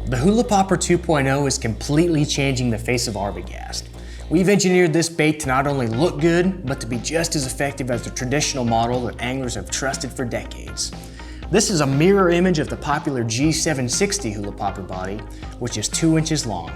The Hula Popper 2.0 is completely changing the face of Arbogast. We've engineered this bait to not only look good, but to be just as effective as the traditional model that anglers have trusted for decades. This is a mirror image of the popular G760 Hula Popper body, which is 2 inches long.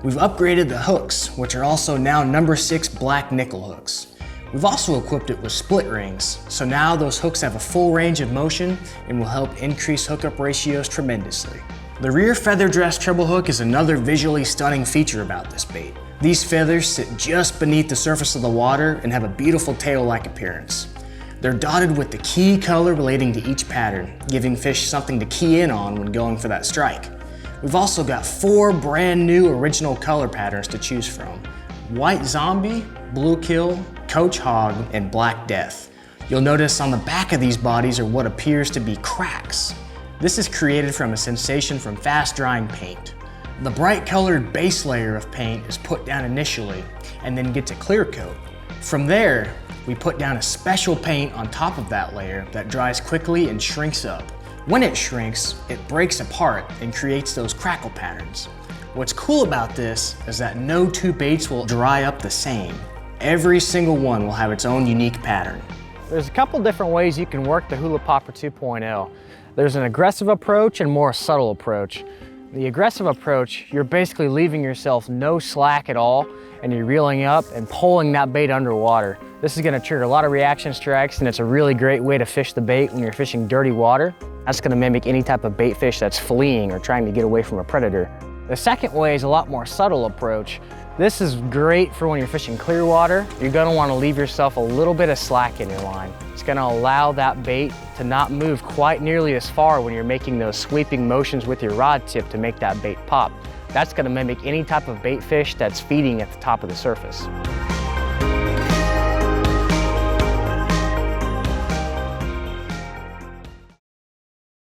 We've upgraded the hooks, which are also now number 6 black nickel hooks. We've also equipped it with split rings, so now those hooks have a full range of motion and will help increase hookup ratios tremendously. The rear feather dress treble hook is another visually stunning feature about this bait. These feathers sit just beneath the surface of the water and have a beautiful tail-like appearance. They're dotted with the key color relating to each pattern, giving fish something to key in on when going for that strike. We've also got 4 brand new original color patterns to choose from: White Zombie, Blue Kill, Coach Hog, and Black Death. You'll notice on the back of these bodies are what appears to be cracks. This is created from a sensation from fast drying paint. The bright colored base layer of paint is put down initially and then gets a clear coat. From there, we put down a special paint on top of that layer that dries quickly and shrinks up. When it shrinks, it breaks apart and creates those crackle patterns. What's cool about this is that no 2 baits will dry up the same. Every single one will have its own unique pattern. There's a couple different ways you can work the Hula Popper 2.0. There's an aggressive approach and more subtle approach. The aggressive approach, you're basically leaving yourself no slack at all, and you're reeling up and pulling that bait underwater. This is gonna trigger a lot of reaction strikes, and it's a really great way to fish the bait when you're fishing dirty water. That's gonna mimic any type of bait fish that's fleeing or trying to get away from a predator. The second way is a lot more subtle approach. This is great for when you're fishing clear water. You're gonna wanna leave yourself a little bit of slack in your line. It's gonna allow that bait to not move quite nearly as far when you're making those sweeping motions with your rod tip to make that bait pop. That's gonna mimic any type of bait fish that's feeding at the top of the surface.